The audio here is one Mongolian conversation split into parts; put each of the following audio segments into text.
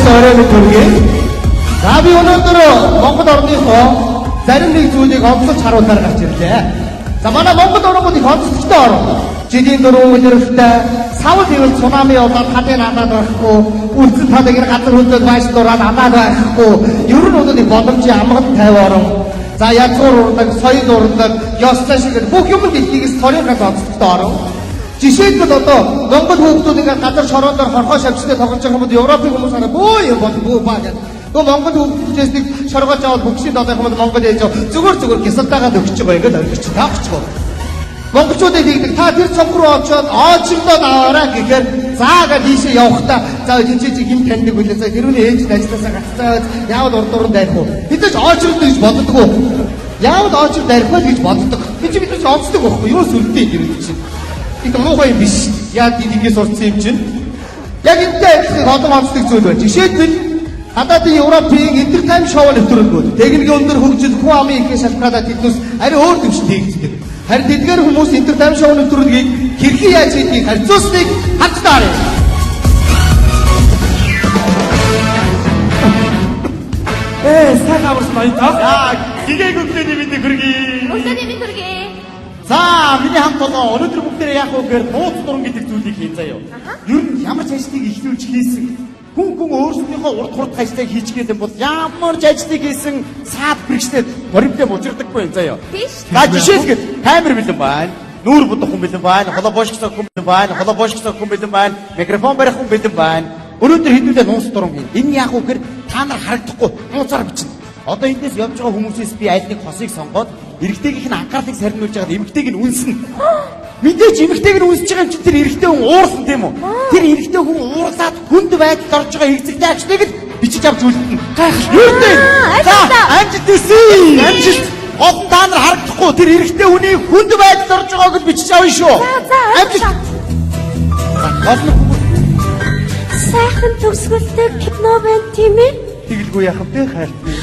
оройн төргий. За би өнөөдөр Монгол орныхоо зарим нэг зүйлийг онцлог харуулгаар гарч ирлээ. За манай Монгол орн бол их онцлогтой орн. Жидийн дөрөв үлрэлтэй савл хэвэл цунами болоод хадын надад байхгүй, үлдсэн тадаг ир газар хөлдөөд байш дураад надад байхгүй. Ер нь бол их боломжийн амгалт 50 орн. За язгуур урдаг, соёл урдаг, ёслол шиг бүх юм дэлхийгээс торийнхаас онцлогтой орн. Жишээлбэл одоо Монгол хүүхдүүд ингээд газар шороон дээр хорхоо шавчтай тоглож байгаа хүмүүс Европын хүмүүс хараа бөө юм бол бөө баа гэдэг. Нөгөө Монгол хүүхдүүдээс нэг шоргооч аваад бүгшийн додох юм бол Монгол ээж зүгээр гисэлтаагаад өгч байгаа ингээд ойлгоч таахгүй. Монголчуудыг хийдэг та тэр цонх руу очоод оочрлоод аваарай гэхээр заагаад ийшээ явахдаа за жинчээ хин таньдаг үлээ за хэрвээ ээж ажилласаа гацаад яавал урд уран дайрах уу бид ч оочрлоо гэж боддгоо яавал оочрол дайрах вэ гэж боддог бид ч онцдог байхгүй юу сүлдээ юм чинь их муухай юм биш яа дийгээс урцсан юм чинь яг энэтэй олон онцлог зүйл байна жишээлбэл хадаадын Европын интертайм шоу нэвтрүүлгүүд техникийн өндөр хөгжил хүн амын ихээ шалтгаалаад тэднээс ари өөр төвчтэй хийгддэг. Харин тэдгээр хүмүүс интертайм шоу нэвтрүүлгийг хэрхэн яаж хийдгийг харьцуулсныг харж таарай. Сайн аварч баярлалаа. За, гэгээг өглөөний мэндийг хүргэе. Өглөөний мэнд хүргэе. За, миний хамт болоо өнөөдөр бүгдээрээ яах вэ гэхээр нууц дуран гэдэг зүйлийг хийн заяа. Ер нь ямар ч ажлыг ихлүүлж хийсэн. Хүн өөрсдийнхөө урд хурд ажлыг хийж гээдэг бол ямар ч ажлыг хийсэн саад бэрхшээд боримтэй бужирдаггүй юм заяа. Биш. За жишээлбэл таймер бэлэн байна. Нүүр будах хүн бэлэн байна. Холоо боошгсох хүн бэлэн байна. Холоо боошгсох хүн бэлэн байна. Микрофон барих хүн бэлэн байна. Өнөөдөр хэдүүлээ нууц дуран хийн. Энэ яах вэ гэхээр та нар харагдахгүй нууцаар бичнэ. Одоо эндээс явж байгаа хүмүүсээс би аль нэг хосыг сонгоод эрэгтэйгийнх нь анхаарлыг сарниулж байгаад эмэгтэйг нь үнснэ. Мэдээж эмэгтэйг нь үнсэж байгаа юм чинь тэр эрэгтэй хүн уурсан тийм үү? Тэр эрэгтэй хүн уурлаад хүнд байдалд орж байгаа хэрэгцээтэй ажлыг л бичиж авч үлдэнэ. Гайхалтай. За, амжилт хүсье. Амжилт. Гол та нар харагдахгүй тэр эрэгтэй хүний хүнд байдалд орж байгааг л бичиж авъя шүү. Амжилт. Сайхан төгсгөлтэй кино байна тийм ээ? Тэгэлгүй яах вэ хайртай?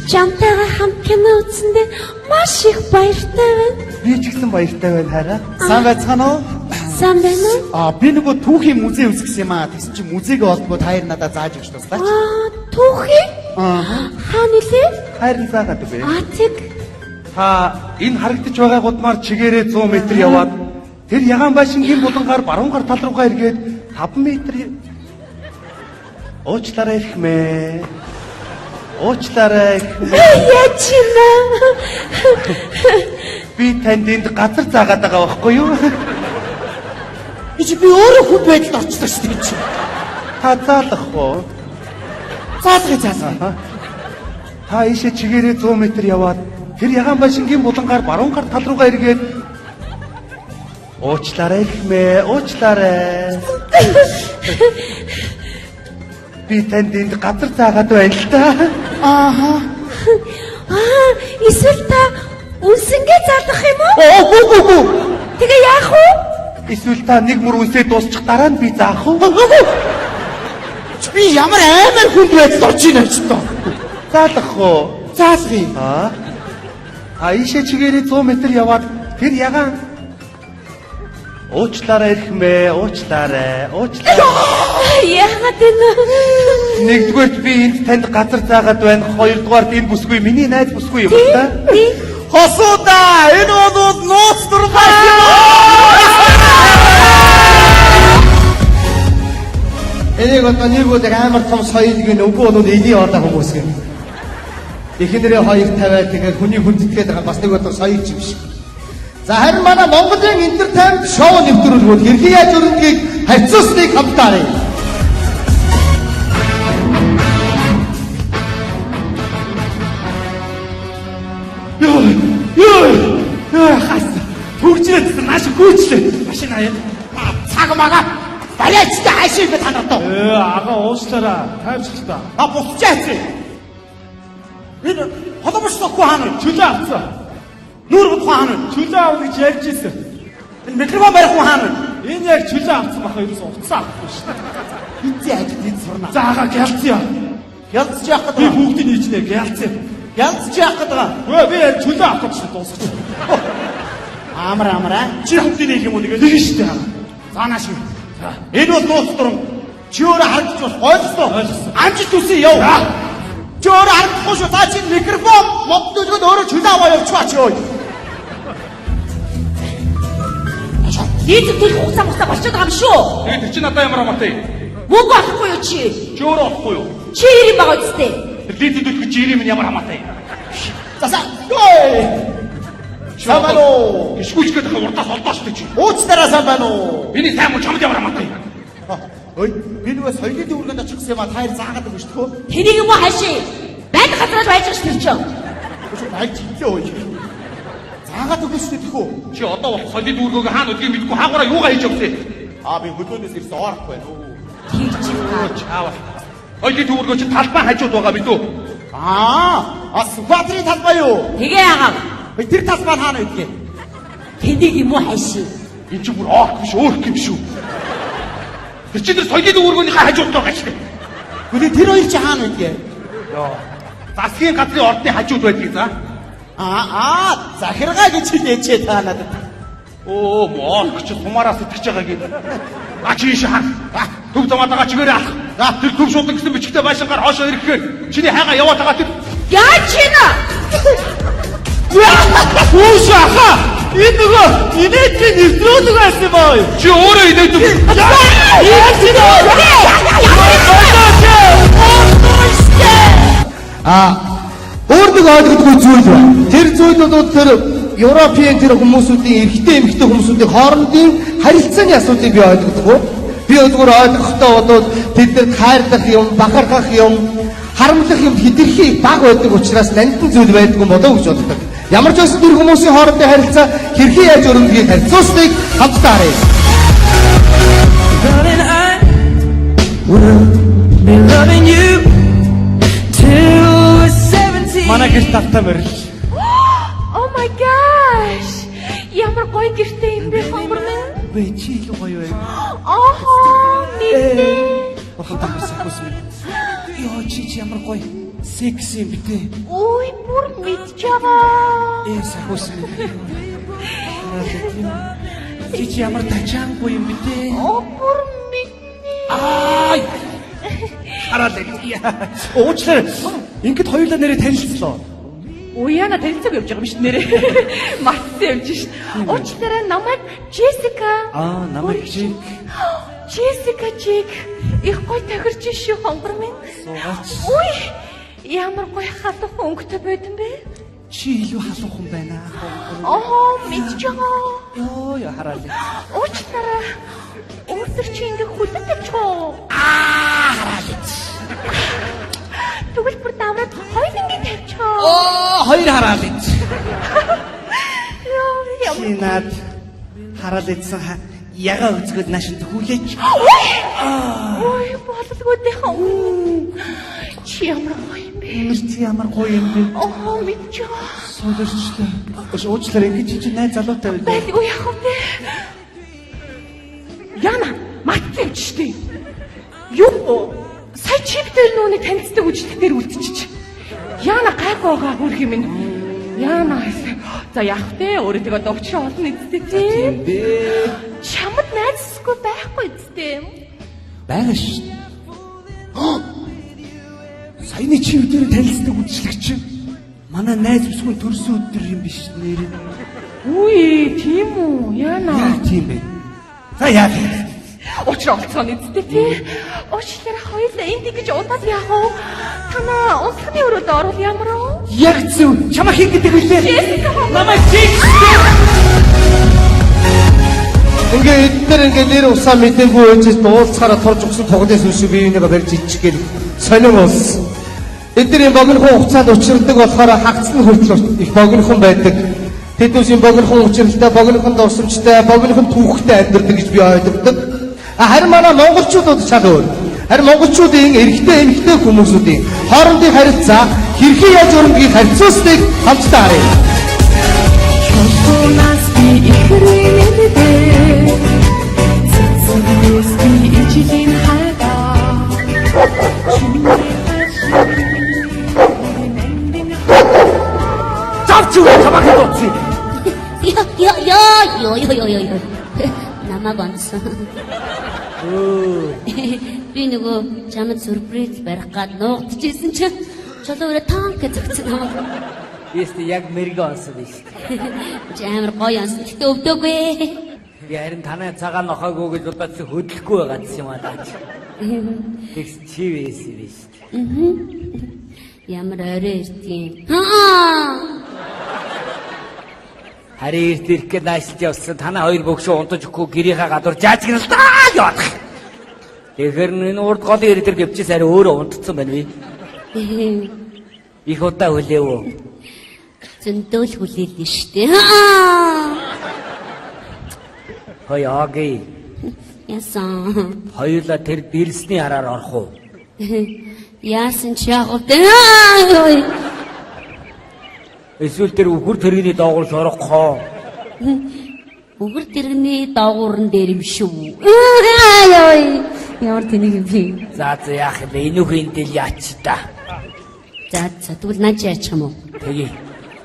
Жамтайгаа хамт кино үзсэндээ маш их баяртай байна. Би ч гэсэн баяртай байна хараа. Сайн байцгаана уу? Сайн байна уу? Би нөгөө түүхийн музей үзсэн юм аа. Тэгсэн чинь музейг олдгоо таяр надад зааж өгч туслаач. Түүхий? Хаана нэлээ? Хайрын заагаад үгүй. Тэг. Та энэ харагдаж байгаа гудмаар чигээрээ 100 м яваад тэр ягаан байшингийн булангаар баруун гар тал руугаа эргээд 5 м уучлаарай ихмээ. Уучлаарай ихмээ. Яач юм аа? Би танд энд газар заагаад байгаа байхгүй юу? Би өөрөө хүн байдалд орчлоо шүү дээ. Та заалах уу? Заалах. Та ийшээ чигээрээ 100 м яваад тэр ягаан байшингийн булангаар баруун гар тал руугаа эргээд уучлаарай ихмээ. Уучлаарай. Би танд энд газар заагаад байна л да. Эсвэл та үнсэнгээ заалах юм уу? Үгүй. Тэгээ яах вэ? Эсвэл та нэг мөр үнсээ дуусчих дараа нь би заах уу? Би ямар амар хүнд байдалд орж ийн ч тоо. Заалах уу? Заалгий. Ийшээ чигээрээ 100 м яваад тэр ягаан уучлаарай ихмээ. Уучлаарай. Яагаад энэ? Нэгдүгээрт би энд танд газар заагаад байна. Хоёрдугаарт энэ бүсгүй миний найз бүсгүй юм та. Хосуудаа энэ бол нууц дургай юм. Энийг одоо нэг үдэг амар том соёлын өвгөө өнөд элийн орда хүмүүс юм. Эхнэрээ хоёр тавиад тэгээд хүний хүндэтгээд байгаа бас нэг одоо соёл юм шиг. За харин манай Монголын интертайм шоу нэвтрүүлгүүд хэрхэн яаж өрнөгийг харьцуулсныг хамтаарай. Хас. Төгжрээд маш гүйчлээ. Машин аяа. Цаг мага. Балайчтай хайшиг би танаад. Ага уучлаарай. Тайвшилтаа. Буцчаач. Энэ холбоочлохгүй хаана Чөлөө авцсан. нүүр бут хаана Чөлөө авах гэж ярьж ирсэн. энэ микрофон барих хүн хаана Энэ яг чөлөө авцсан баха ерөөсөө уцсан авахгүй шүү дээ. эцээ ажид энэ сурна. За ага гялцъя. Ялцж яах Би гэдэг. хүүхдийн нийцнэ гялцъя. Ялцж яах гэдэг. Би яг чөлөө авах гэж дуусчих. Амраа. Чи хүүхдийн нийт юм уу нэг шүү дээ. Цаанаа шүү. Энэ бол нууц дуран. Чи өөрөө харагдаж байна? Ойлгосноо? Амжилт хүсье яв. Чи өөрөө харагдахгүй шүү. За чи микрофон моддуулгад өөрөө чөлөө аваа явчихваа чи ой. Нийт тэр хугацаа мустаа болчиход байгаа юм шүү. Тэгээд чи надад ямар хамаатай? Мөнгө олохгүй юу чи? Чи өөрөө олохгүй юу? Чи ирэн байгаа үстэй. Тэр лидид үлгэж чи ирээ минь ямар хамаатай? За ой. Самано. Ишгүүчгээд хаа урдаас олдоо штэ чи. Ууцтараа сайн байна уу? Миний сайн мөн чамд ямар хамаатай? Ой, би нөгөө соёлын дүүргэнд очихсан юм а та хоёр заагаад өгч төхөө. Тэнийг юм уу хаашаа? Байд газраад байж байгаа ш тэр чинь. Өчиг байг чиглээ ой. Заагаад өгч төхөө. Чи одоо бол соёлын дүүргөөг хаана өдгийг мэдгүй хаагаараа юугаа хийж өгсөн? Би хөдөөнөөс ирсэн орох байна уу? Тэр чинь Чаава. Соёлын дүүргөө чи талбай хажууд байгаа мэдүү? Сүхбаатарын талбай юу? тэгээ яагаад? Тэр талбай хаана байдгийг? Тэнийг юм уу хаашаа? Энд чи бүр оох биш өөр юм шүү. Тэр чи тэр соёлын дүүргөөнийхөө хажууд байгаа шүү. Үгүй тэр хоёр чи хаана байдгийг? Засгийн газрын ордны хажууд байдгийг за. Захиргаа гэж хэлээч та надад. Оо, моорч чи сумаараа сэтгэж байгаа гээд. Чи ийш хаа. Төв замаадаага чигээрээ алах. Тэр төв шуудан гэсэн бичгтэй байшингаар хоошоо ирэхээр чиний хайгаа яваад байгаа тэр. Яа чина? Уушааха! Энэ нөгөө инээдний нэвтрүүлэг байсан юм аа. Чи өөрөө инээд үү? Өөр нэг ойлгодгүй зүйл байна. Тэр зүйл бол тэр Европын тэр хүмүүсүүдийн эрэгтэй эмэгтэй хүмүүсүүдийн хоорондын харилцааны асуудлыг би ойлгодгүй. Би өөрөөр ойлгохдоо бол тэд нар хайрлах юм, бахархах юм, харамлах юм хэтэрхий баг байдаг учраас нандин зүйл байдгүй болоо гэж боддог. Ямар ч байсан тэр хүмүүсийн хоорондын харилцаа хэрхэн яаж өрнөдгийг харьцуулсныг хамтдаа харъя. Darling, I will be loving you till we're 70. Манай гэрт тавтай морил. Oh my gosh. Ямар гоё гэртэй юм бэ хомборны? Бэ чи илүү гоё байв. Нэ. Бахан тамсах хүсмэ. Йоо чи ямар гоё. Секси юм битээ. Ой, бүр мэдчихэе. Сахусмэ. Чи ямар тачаангүй юм битээ. Бүр мэднэ. Хараад уучлаарай. Ингээд хоёулаа нэрээ танилцлаа. Уяна танилцаг явж байгаа юм шүү нэрээ. Мартсан явж шít. Уучлаарай намайг Джессика. Намайг Жик. Джессика Жик. Их гоё тохирч шүү хонгор минь. Суугаач. Ой, ямар гоё халуун өнгөтэй байд юм бэ? Чи илүү халуухан байна. Мэдчихэе. Йоо хараад. Уучлаарай. Өөртөө чи ингэ хүлэн тавьчихоо. Тэгвэл бүр давраад хоёр ингэ тавьчихоо. Хоёр хараад ич. Яа, Чи над хараад ицсэн яга үзгээд наашинт хүлээч. ой, бололгүй дээ хаа. Чи ямар гоё юм бэ? Чи ямар гоё юм бэ? Мэдчихэе. Содорчлээ. Уучлаарай ингэж чи найз залуутай байв. Байдгүй яах вэ? Яна, матцсан штий. Юу? Сая чиптэй нүуний танилцдаг үжигтэй дээр үлдчихэж. Яна гайгуугаа хүрх юм ин. Яна. За яах вэ? Өөрөө тэгээ догчроо олон эзтэй тийм. Чамд найзсгүй байхгүй эзтэй. Байгаа шүү. Саяны чи өдөр танилцдаг үжиглэгч. Манай найз бүсгүй төрсөн өдөр юм биш нэр. Үгүй, тийм үү? Яна. Яа тийм бэ? За яа. Учраа олцсон эзтэй тий. Уучлаарай хоёулаа энд ингэж удаад яах вэ? Танаа унсны өрөөд орвол ямар вэ? Яг зөв. Чамаа хин гэдэг үлээ. Намайг Жик. Ингээд эдгээр ингээд нэр усаа мэдээгүй өөжөж дуулцахаараа турж өгсөн тоглоом сүншиг бие бинийгээ барьж ичгээл сонин болсон. Эдгээр богинохон хугацаанд учирдаг болохоор хагцны хөртлөөр их богинохон байдаг. Тэднүүсийн богинохон учиралтай, богинохон дурсамжтай, богинохон түүхтэй амьдардаг гэж би ойлгодог. Харин манай монголчуудад шал өөр. Харин монголчуудын эрэгтэй эмэгтэй хүмүүсүүдийн хоорондын харилцаа хэрхэн яаж өрнөдгийг харьцуулсныг хамтдаа харъя. Нас би ихрэнэдэ цэцэс би ичлийн хайгаа Завч юу чамаа хэлээч. Намаг онцсон. Би нөгөө чамд сюрприз барих гад нуугдчихсэн чинь чулуураа танк зөгцсөн юм. Este яг мэрэгэн онсон биш. Чи амар гоё онсон. Гэтэ өвдөөгүй. Би харин танай цагаан нохоогүй гэж бодож хөдлөхгүй байгаа юм аа даа. Тэгс чи вэсэн биш. Ямар орой иртийн. Харин эрт ирэх гээд наашилж явсан танай хоёр бөгшөө унтаж өгөхгүй гэрийнхаа гадуур жааж гинэ л даа явах. Тэгэхээр энэ урд голын ирэх дээр гівчээс арай өөрөө унтцсан байна би. Их удаа хүлээвөө. Зөндөөл хүлээлнэ штэ. Хой аги. Ясан. Хоёулаа тэр бэрсний хараар орох уу? Яасан ч яг уу. Эсвэл тэр үхэр тэрэгний доогуур шорохоо. Үгэр тэрэгний доогуурн дээр юм шүү. Ямар тэнийг юм бэ? За яах вэ? Энүүхэн тэл яач та. За тэгвэл наач яачих юм уу? Тэгье.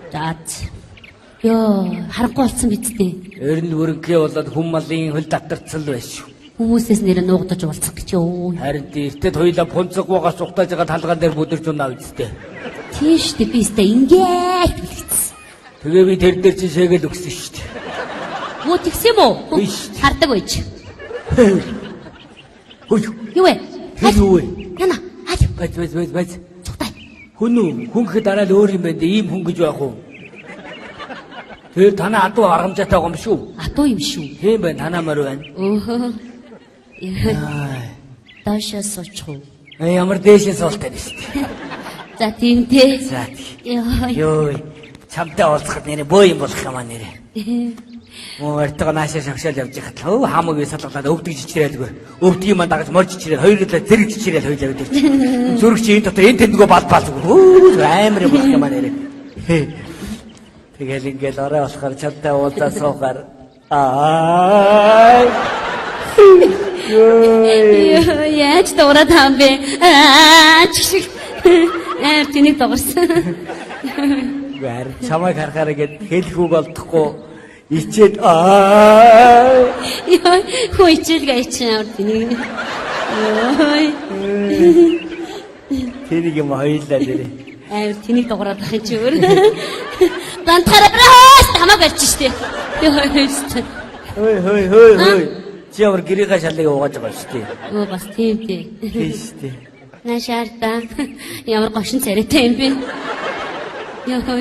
За. Йоо, харахгүй болсон биз дээ. Өрн өргөө болоод хүм малын хөл татарцсан л байш. Хүмүүсээс нэр нуугдаж уулзах гэж юу? Харин эртэд хоёлаа пунцэг гоогаа сугтааж байгаа талгаан дээр бүдэрч унаа үсттэй. Тийш дээ би өстэй ингээд үлдсэн. Тэгээ би тэр дээр чинь шээгэл өгсөн шүү дээ. Муу тэгсэн юм уу? Биш. Хардаг байж. Хөөе. Юу вэ? Тэр юу вэ? Яна, хай. Бац. Цугтай. Хүн үү? Хүн гэхэд дараа л өөр юм байна дээ. Ийм хүн гэж байх уу? Тэр танаа адуу аргамжаатай юм шүү. Атуу юм шүү. Тийм байна, танаа мөр байна. Өөхөө. Таашаа суучих уу? Ямар дээшээ суултаа дээ шүү дээ. За тийм дээ. За. Йоо. Йой. Чамтай уулзахад нэрээ бөө юм болох юм аа нэрээ. Муу өртөө наашаа шагшаал явж хат. Өө хамаг салгалаад өвдөг жичрээлгүй. Өвдөг юм дагаж морж жичрээл хоёулаа зэрэг жичрээл хоёлаа өвдөг. Зүрх чи энэ дотор энэ тэндгөө балбаал зүгээр. Өө амар юм болох юм аа нэрээ. Тэгэл ингээл орой болохоор чамтай уулзаа суугаар. Аа. Йоо, яаж дуурайд хаан бэ? Чиг. Тэнийг дуурсан. Гэр чамайг харахаар гээд хэлэх үг олдохгүй ичээд аа. Йоо, хөө ичээлгээ ичээ тэнийг. Йоо. Тэнийг юм хоёлаа нэрээ. Тэнийг дуурайд байх чи өөр. Гантараас хамаа барьж штэ. Хөөе. Чи ямар гэрийнхаа шалыг угааж байгаа шүү дээ. Оо бас тийм дээ. Тийм шүү дээ. Нашаарда ямар гошин царайтай юм бэ? Йоо.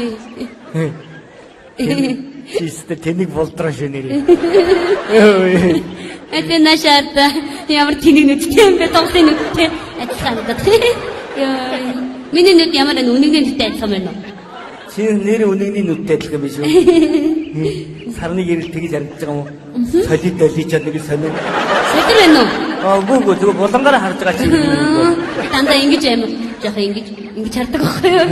Чистэ тэнийг болдроо шөнэрээ. Эдгээр нашаарда ямар тэнийг нүдтэй юм бэ? Тоглын нүдтэй адилхан гэдэг. Йоо. Миний нүд ямар үнэний нүдтэй адилхан байна уу? Чи нэр үнэний нүдтэй адилхан биш үү? Сарны гэрэл тэгж харагдаж байгаа юм уу? Солид доличаад нэг сонир. Сэдэр байна уу? Гүү зүгээр булангаараа харж байгаа чи. Дандаа ингэж амар жоох ингэж хардаг байхгүй юу?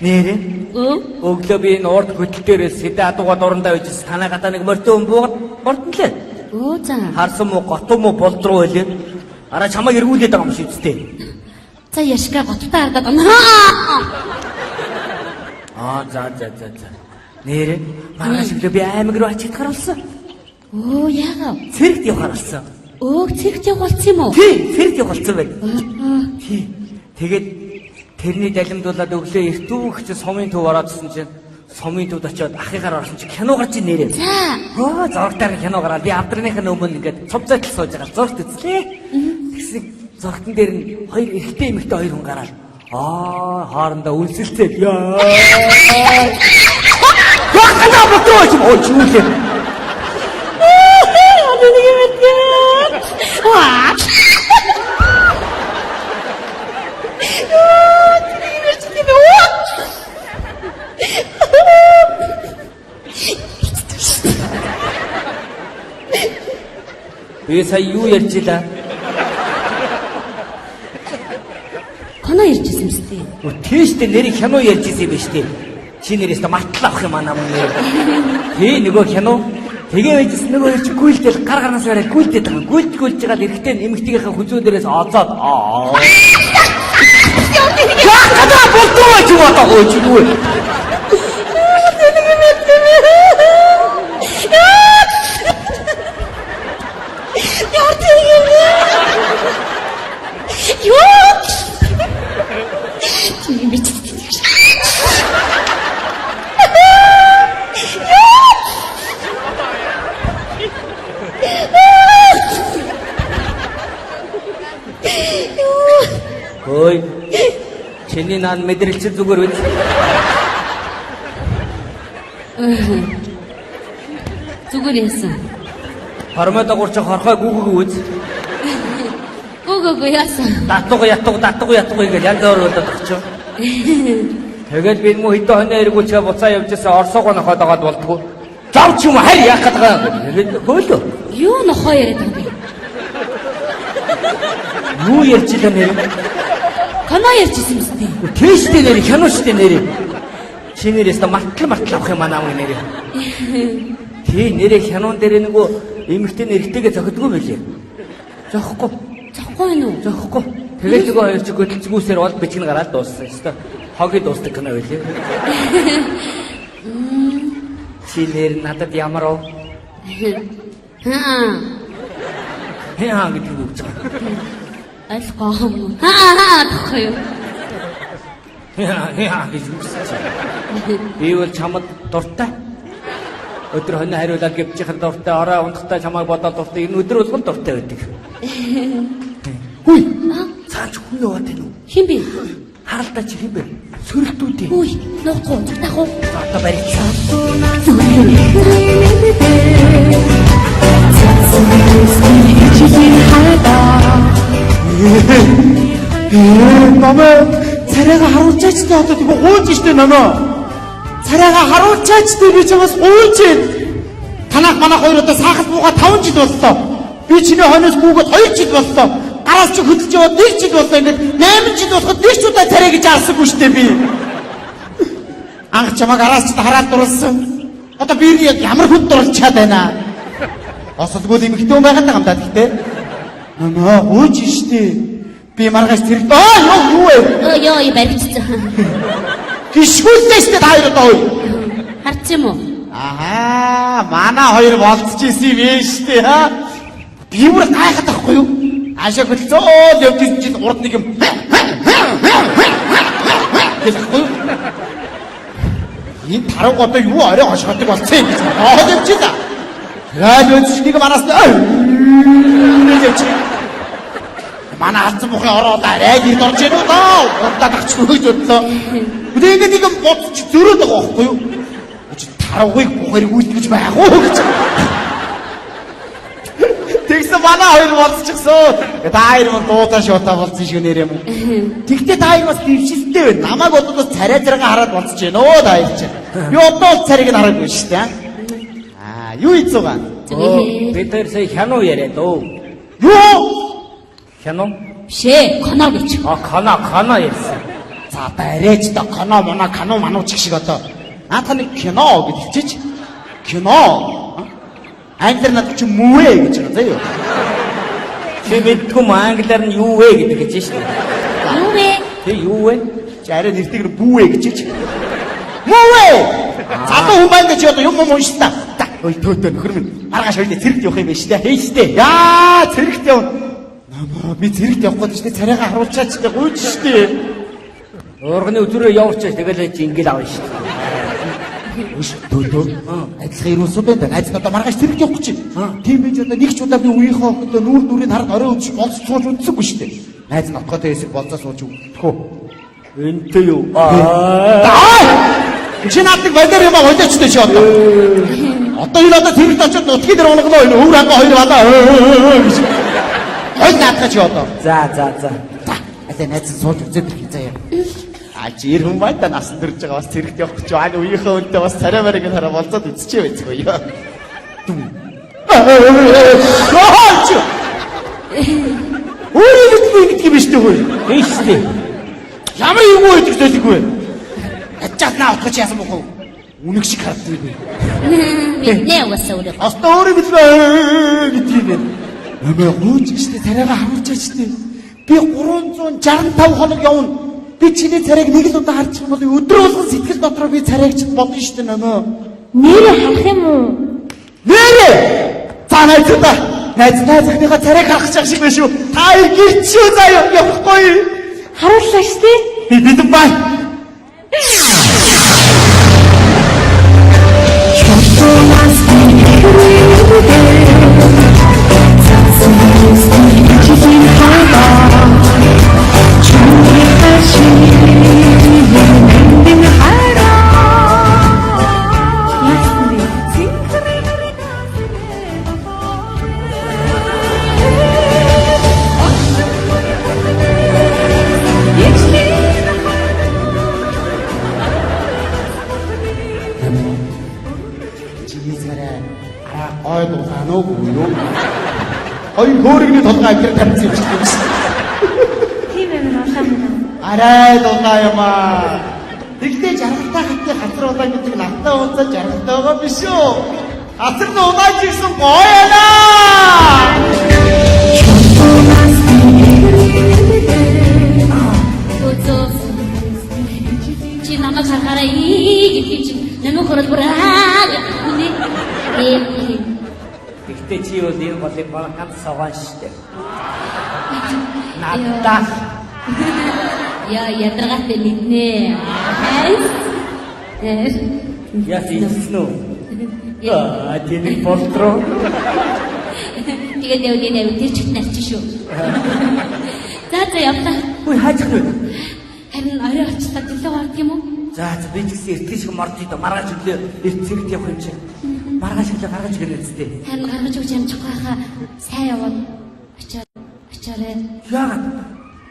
Нэрээ. Оо. Өглөө би энэ урд хөтөл дээрээс сэдэ адуугаа дурандаа үйжс танаа гадаа нэг морьтой хүн буугаад мордонлээ. Оо за. Харсан мó готов мó болдруу байлээ. Араа чамайг эргүүлээд байгаа юм шиг үстэй. За яшка готтой харагдаад байна. За. Нэрээ маргааш өглөө би аймаг руу ачиж гарсан. Оо яагаад? Цэрэгт явахаар болсон. Оо цэгт явуулсан юм уу? Тий, цэрэгт явуулсан байна. Тий. Тэгээд тэрний далимдуулаад өглөө эртүүх чи сумын төв ороодсон чинь сумын төвд очиод ахыгаар орсон чи кино гарч ийн нэрээ. За. Оо зургатаар кино гараад би авдрынхаа өмнө ингээд цовцойтол сууж байгаа зургт үзлээ. Тэгсэн зургтан дээр нь хоёр эрэгтэй эмэгтэй хоёр хүн гараад хоорондоо үнсэлцээд яа. Хатаа ботрооч оо чүүлээ. Би сая юу ярьжила? Кино ярьжсэн юм шүү дээ. Тийштэй нэр кино ярьжсэн юм биш үү? Чи нэрээс мартлаа авах юм аа нам нэр. Тий нөгөө кино тэгээ байжсэн нөгөө ирч гүйлдэл гар гарнаас гараад гүйлдээд байгаа. Гүйлж жагаад эрэхтэй эмэгтэйгийнхээ хүзүүн дээрээс олоод Хатаа болтооч юу одоо хөөч юу вэ? Яа Миний наад мэдрэлч зүгээр үү? Зүгээр яасан. Хормой дагуурч хорхой гүгэг үз. Гүгэг яасан. Датгуу гэж янз бүр болоод очив. Тэгээд би муу хэдэн хоног эргүүлчээ буцаа явжсэн орсоогоо нохоод агаад болтгоо. Завч юм харь яах гээд байгаа юм. Тэгээд хөөлөө. Юу нохоо яриад байгаа юм бэ? Юу ярьж байгаа нэр? Канаа ярьжсэн юм бэ? Тэштэй нэр, хянууштэй нэр. Чи нэрээс мартал авах юм аа нэр. Тий нэрээ хянуун дээр нөгөө эмэгтэй нэрхтэйгээ зохидгүй байлээ. Зохихгүй. Зохгүй юу? Зохихгүй. Тэгээд нөгөө хоёр ч хөдөлцгүүсээр бол бичгэн гараад дууссан. Өстө хогийг дуустдаг кино байлээ. Чи нэр надад ямар оо? Хаа гэдэг үг гэж байна. Алгоом. Хаа гэхгүй юу? Хаа гэж үгсэж. Би бол чамд дуртай. Өдөр хонь хариулаад гівчихэн дуртай, орой ундахтай чамайг бодоод дуртай. Энэ өдөр болгон дуртай байдаг. Хүй. Цаач хүн яваад байна уу? Хин бэ? Харалтаа чи хин бэ? Сөрөлтүүдээ. Үй, нуухгүй, зогтаах уу? Одоо барьцаа. Намаа царайгаа харуулчаач та одоо тийм гуйж штэ намаа. Царайгаа харуулчаач та би чамаас гуйж. Танах манах хоёр одоо саахад бууга 5 жил боллоо. Би чиний хойноос гүгээд 2 жил боллоо. Гараас ч хөдөлж яваад 1 жил боллоо. Ингээд 8 жил болоход нэг ч удаа царай гэж аасаагүй штэ би. Анх чамаа гараас ч хараад дурлсан. Одоо би яг ямар хүнд дурлчаад байна. Осолгүй эмэгтэй хүн байгаад байгаа юм да гэхдээ. Намаа гуйж штэ. Би маргааш тэр юу вэ? Ёо, баригдчихсан. Гişгүүлтэй штэ та хоёр одоо. Харц юм уу? Ахаа, манай хоёр болцчихсэн юм ээ штэ хаа. Би бүр гайхаад байхгүй юу? Аашаа хөдөлцөөл явж ирсэн чинь урд нэг юм. Энэ тарав одоо юу орой хошгодог болцсон юм гэж бодож явчих та. Тэгээд өчигнийг манаас манай алдсан бүхэн ороод арай гэрд орж ирв үү даа. Урдаа тагч хөөж бодлоо. Үгүй ингэ нэг юм бодч зөрөөд байгаа байхгүй юу? Чи таравгыг бүхэрийг үйлдэж байх уу гэж. Тэгсэн манай хоёр болчихсон. Та хоёр мөн дуудаа шоотаа болцсон шиг нэр юм уу? Тэгтээ та хоёр бас дэвшилтэй байна. Намайг бодоод бас царай зэрэг хараад болчих жээ нөө та хоёр чинь. Би одоо бол царайг нь хараагүй шүү дээ. Юу ийцугаа? Бид хоёр сая хянуу яриад оо. Юу? Хянуу? Шээ, канаа гэж. Кана ярьсан. За барайч та канаа манууч шиг одоо. Наатах нэг кино гэж хэлчих. Кино. Англиар надад чи мөвэ гэж байна заяа. Чи мэдгүй англиар нь юу вэ гэдэг гэж шүү дээ. Юу вэ? Тэг юу вэ? Чи арай нэртэйгэр бүүвэ гэж хэлчих. Мөвэ. Залуу хүн байна гэж одоо юм уншиж та. Ой төөтөө нөхөр минь. Маргааш хоёрын цэрэгт явах юм байна шүү дээ. Хей шүү дээ. Яа цэрэгт явна. Намаа би цэрэгт явах гэж штэ царайгаа харуулчаач штэ гуйж штэ. Урганы өдрөө явуулчих тэгэл чи ингээл авна штэ. Үш төөтөө. Адилхан ирүүлсэн байна. Найз надад маргааш цэрэгт явах гэж. Тийм байж одоо нэг ч удаа би үеийнхээ охидоо нүрийг хараад орой өдөж болц сууж үдсэхгүй штэ. Найз нотготой хэсэг болцоо сууж өгдөхөө. Энтэй юу? Чи наадыг бодор юм аа hodioочтой чи одоо. Одоо энэ одоо цэрэгт очиод нутгийн дээр унагнаа энэ өвөр ханга хоёр балаа. Хойд наадах чи одоо. За. Асаа найз сууж үзээд ирэх заяа. Чи ир хүн байна да насан дэрж байгаа бас цэрэгт явах гэж байна. Үеийнхээ үнтэй бас царай марыг хараа болцоод үзчихээ байцгүй ёо. Өөрийн гэдэг юм шүү дээ. Хийштэй. Ямар юм уу гэж хэлэхгүй. Ачаад наа авах яасан бохоо. Үнэг шиг харддаг би. Нэ уусаа өөрөө. Аста өөрөө билээ гэдэг юм. Намаа гооч гэжтэй царайгаа харуулчаач дээ. Би 365 хоног явна. Би чиний царайг нэг л удаа харчих юм бол өдөр болгон сэтгэл дотроо би царайг чинь бодно шүү дээ намаа. Нэрээ харах юм уу? Нэрээ. За найз захныхаа царайг харах шиг байна шүү. Та гэрчүү заяа явахгүй. Харууллаа шүү дээ. Би бидэн бай. Thank you. буюу. Хоёр хөөргөний толгой авчир тавьсан юм шиг. Тийм ээ уушаа мөн. Арай дулаа юм аа. Тэгтээ жаргалтай хатны хасар улаан гэдэг надтай уулзаж жаргалтай байгаа биш үү? Хасар нь унааж ирсэн гоё ялаа. Өцөө. Чи намайг харахаараа гэдэг чинь намайг хөрөл бүрээ. Гэхдээ чи бол энэ голыг ганц саван штэ. Надаа. Яа ядаргатай мэднэ. Яа тийсэн үү? Аа, тийм болтроо. Тэгээд явдیں۔ Тэр чихт нарч шүү. За явлаа. Үй хаачих вэ? Харин орой очлоо төлөө гардаг юм уу? За би ч гэсэн эртний шиг мордыг да маргааш өглөө эрт зэрэгт явах юм чинь. Маргааш өглөө гаргаж ирэх үстэй. Харин гаргаж өгч амжихгүй хаа. Сайн яваад очоорой. Яагаад?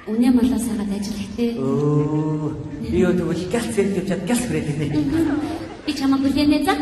Үнэ малаас хагаад ажиллах тий. Оо. Би юу тэгвэл гэлц зэрэг явчаад гэлц хүрээд ирнэ. Би чамаа бүлээнэ за.